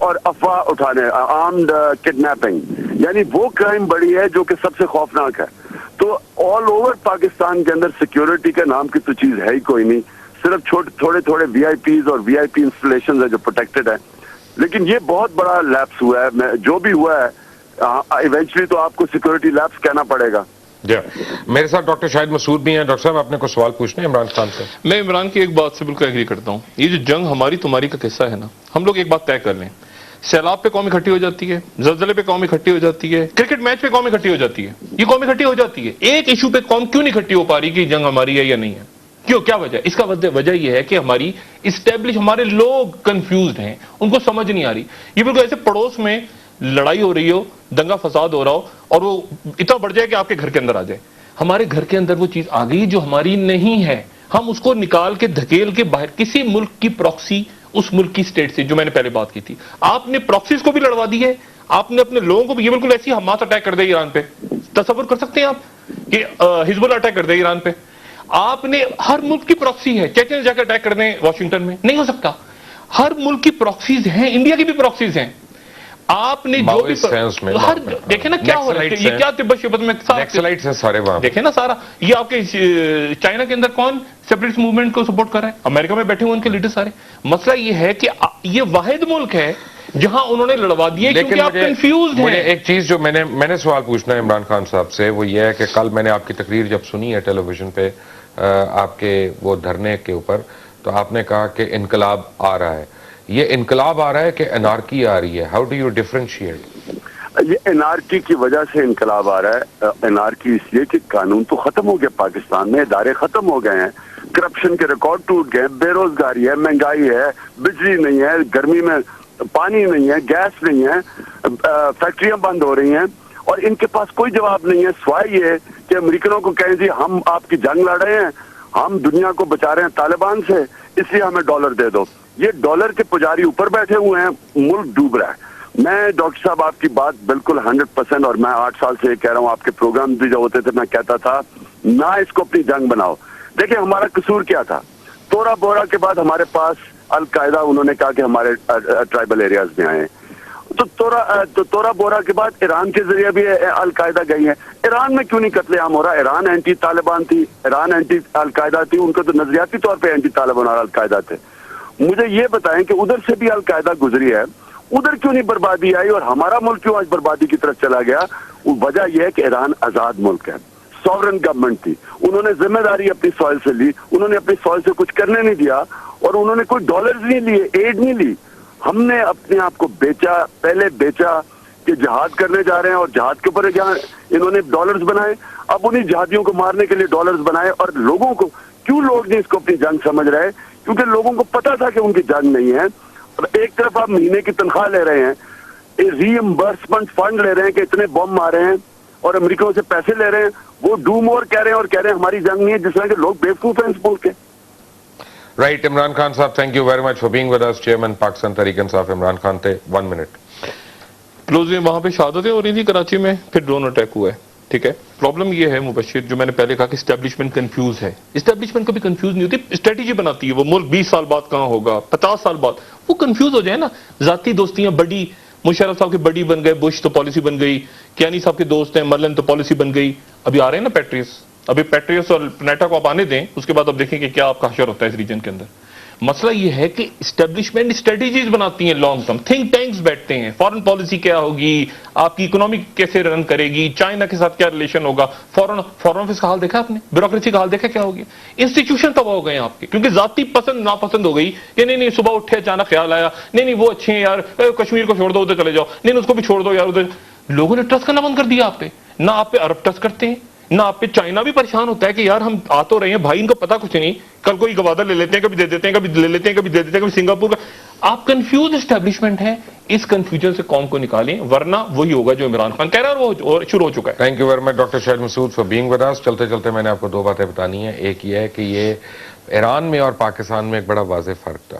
اور افواہ اٹھانے, آرمڈ کڈنیپنگ, یعنی وہ کرائم بڑی ہے جو کہ سب سے خوفناک ہے. تو آل اوور پاکستان کے اندر سیکیورٹی کے نام کی تو چیز ہے ہی کوئی نہیں, صرف تھوڑے تھوڑے وی آئی پیز اور وی آئی پی انسٹالیشنز ہیں جو پروٹیکٹڈ ہیں. لیکن یہ بہت بڑا لیپس ہوا ہے, جو بھی ہوا ہے ایونچولی تو آپ کو سیکیورٹی لیپس کہنا پڑے گا. میرے ساتھ ڈاکٹر شاہد مسعود بھی ہیں. ڈاکٹر صاحب آپ نے کوئی سوال پوچھنا ہے عمران خان سے؟ میں عمران کی ایک بات سے بالکل ایگری کرتا ہوں. یہ جو جنگ ہماری تمہاری کا قصہ ہے نا, ہم لوگ ایک بات طے کر لیں, سیلاب پہ قوم اکٹھی ہو جاتی ہے, زلزلے پہ قوم اکٹھی ہو جاتی ہے, کرکٹ میچ پہ قوم اکٹھی ہو جاتی ہے, یہ قوم اکٹھی ہو جاتی ہے. ایک ایشو پہ قوم کیوں نہیں اکٹھی ہو پا رہی کہ جنگ ہماری ہے یا نہیں ہے؟ کیوں, کیا وجہ؟ اس کا وجہ یہ ہے کہ ہماری ہمارے لوگ کنفیوزڈ ہیں, ان کو سمجھ نہیں آ رہی. یہ بالکل ایسے پڑوس میں لڑائی ہو رہی ہو, دنگا فساد ہو رہا ہو, اور وہ اتنا بڑھ جائے کہ آپ کے گھر کے اندر آ جائے. ہمارے گھر کے اندر وہ چیز آ گئی جو ہماری نہیں ہے, ہم اس کو نکال کے دھکیل کے باہر کسی ملک کی پراکسی, اس ملک کی سٹیٹ سے, جو میں نے پہلے بات کی تھی, آپ نے پراکسیز کو بھی لڑوا دی ہے, آپ نے اپنے لوگوں کو بھی. یہ بالکل ایسی حماس اٹیک کر دے ایران پہ, تصور کر سکتے ہیں آپ کہ حزب اللہ اٹیک کر دے ایران پہ؟ آپ نے ہر ملک کی پراکسی ہے, چیچن جا کے اٹیک کر دیں واشنگٹن میں, نہیں ہو سکتا. ہر ملک کی پراکسیز ہیں, انڈیا کی بھی پرواکسیز ہیں. آپ نے جو بھی ہر دیکھیں نا کیا ہو رہا ہے, یہ کیا تبت شبت میں نیکسلائٹس ہیں سارے وہاں, دیکھیں نا سارا. یہ آپ کے چائنا کے اندر کون سیپریٹس موومنٹ کو سپورٹ کر رہا ہے؟ امریکہ میں بیٹھے ہوئے ان کے لیڈر سارے. مسئلہ یہ ہے کہ یہ واحد ملک ہے جہاں انہوں نے لڑوا دیے کیونکہ آپ کنفیوزڈ ہیں. ایک چیز جو میں نے سوال پوچھنا ہے عمران خان صاحب سے, وہ یہ ہے کہ کل میں نے آپ کی تقریر جب سنی ہے ٹیلی ویژن پہ آپ کے وہ دھرنے کے اوپر, تو آپ نے کہا کہ انقلاب آ رہا ہے. یہ انقلاب آ رہا ہے کہ انارکی آ رہی ہے؟ How do you differentiate? یہ انارکی کی وجہ سے انقلاب آ رہا ہے. انارکی اس لیے کہ قانون تو ختم ہو گیا پاکستان میں, ادارے ختم ہو گئے ہیں, کرپشن کے ریکارڈ ٹوٹ گئے, بے روزگاری ہے, مہنگائی ہے, بجلی نہیں ہے, گرمی میں پانی نہیں ہے, گیس نہیں ہے, فیکٹریاں بند ہو رہی ہیں, اور ان کے پاس کوئی جواب نہیں ہے سوائے یہ کہ امریکنوں کو کہیں جی ہم آپ کی جنگ لڑ رہے ہیں, ہم دنیا کو بچا رہے ہیں طالبان سے, اس لیے ہمیں ڈالر دے دو. یہ ڈالر کے پجاری اوپر بیٹھے ہوئے ہیں, ملک ڈوب رہا ہے. میں ڈاکٹر صاحب آپ کی بات بالکل 100%, اور میں 8 سال سے یہ کہہ رہا ہوں, آپ کے پروگرام بھی جو ہوتے تھے میں کہتا تھا نہ اس کو اپنی جنگ بناؤ. دیکھیں ہمارا قصور کیا تھا, تورا بورا کے بعد ہمارے پاس القاعدہ, انہوں نے کہا کہ ہمارے ٹرائبل ایریاز میں آئے, تو تورا بورا کے بعد ایران کے ذریعے بھی القاعدہ گئی ہے. ایران میں کیوں نہیں قتل عام ہو رہا؟ ایران اینٹی طالبان تھی, ایران اینٹی القاعدہ تھی, ان کو تو نظریاتی طور پہ اینٹی طالبان اور القاعدہ تھے. مجھے یہ بتائیں کہ ادھر سے بھی القاعدہ گزری ہے, ادھر کیوں نہیں بربادی آئی, اور ہمارا ملک کیوں آج بربادی کی طرف چلا گیا؟ وجہ یہ ہے کہ ایران آزاد ملک ہے, سوورن گورنمنٹ تھی, انہوں نے ذمہ داری اپنی سوائل سے لی, انہوں نے اپنی سوائل سے کچھ کرنے نہیں دیا, اور انہوں نے کوئی ڈالرز نہیں لیے, ایڈ نہیں لی. ہم نے اپنے آپ کو بیچا, پہلے بیچا کہ جہاد کرنے جا رہے ہیں, اور جہاد کے اوپر انہوں نے ڈالرز بنائے, اب انہیں جہادیوں کو مارنے کے لیے ڈالرز بنائے. اور لوگوں کو کیوں لوگ نہیں اس کو اپنی جنگ سمجھ رہے؟ کیونکہ لوگوں کو پتا تھا کہ ان کی جنگ نہیں ہے. ایک طرف آپ مہینے کی تنخواہ لے رہے ہیں, ری ایمبرسمنٹ فنڈ لے رہے ہیں کہ اتنے بم مارے ہیں, اور امریکوں سے پیسے لے رہے ہیں, وہ ڈو مور کہہ رہے ہیں, اور کہہ رہے ہیں ہماری جنگ نہیں ہے, جس طرح کے لوگ بیوقوف ہیں اس ملک کے. Right. Imran Khan Sahab, thank you very much for being with us. Chairman Pakistan Tehreek Insaf Imran Khan تھے. 1 منٹ. کلوز میں وہاں پہ شہادتیں ہو رہی تھی کراچی میں, پھر ڈرون اٹیک ہوا ہے. ٹھیک ہے, پرابلم یہ ہے مبشر, جو میں نے پہلے کہا کہ اسٹیبلشمنٹ کنفیوز ہے. اسٹیبلشمنٹ کبھی کنفیوز نہیں ہوتی, اسٹریٹجی بناتی ہے. وہ ملک 20 سال بعد کہاں ہوگا, 50 سال بعد, وہ کنفیوز ہو جائے نا. ذاتی دوستیاں بڑی, مشرف صاحب کی بڑی بن گئے, بش تو پالیسی بن گئی, کیانی صاحب کے دوست ہیں مرلن تو پالیسی بن گئی. ابھی آ رہے ہیں نا پیٹریس, ابھی پیٹریس اور پنیٹا کو آپ آنے دیں, اس کے بعد آپ دیکھیں کہ کیا آپ کا حشر ہوتا ہے اس ریجن کے اندر. مسئلہ یہ ہے کہ اسٹیبلشمنٹ اسٹریٹجیز بناتی ہیں لانگ ٹرم, تھنک ٹینکس بیٹھتے ہیں, فارن پالیسی کیا ہوگی, آپ کی اکنومی کیسے رن کرے گی, چائنا کے ساتھ کیا ریلیشن ہوگا, فارن آفس کا حال دیکھا آپ نے, بیوروکریسی کا حال دیکھا کیا ہو گیا. انسٹیٹیوشن تباہ ہو گئے ہیں آپ کے, کیونکہ ذاتی پسند ناپسند ہو گئی کہ نہیں صبح اٹھے اچانک خیال آیا, نہیں وہ اچھے ہیں یار, کشمیر کو چھوڑ دو ادھر چلے جاؤ, نہیں اس کو بھی چھوڑ دو یار ادھر. لوگوں نے ٹرسٹ کرنا بند کر دیا آپ پہ, نہ آپ پہ عرب ٹرسٹ کرتے ہیں, نہ آپ پہ چائنا بھی پریشان ہوتا ہے کہ یار ہم آ تو رہے ہیں بھائی, ان کو پتا کچھ نہیں, کل کوئی گوادر لے لیتے ہیں, کبھی دے دیتے ہیں, کبھی لے لیتے ہیں, کبھی دے دیتے ہیں, کبھی سنگاپور کا. آپ کنفیوز اسٹیبلشمنٹ ہیں, اس کنفیوژن سے قوم کو نکالیں, ورنہ وہی ہوگا جو عمران خان کہہ رہا ہے, وہ شروع ہو چکا ہے. Thank you very much doctor Shahid Masood for being with us. چلتے چلتے میں نے آپ کو 2 باتیں بتانی ہیں. ایک یہ ہے کہ یہ ایران میں اور پاکستان میں ایک بڑا واضح فرق تھا.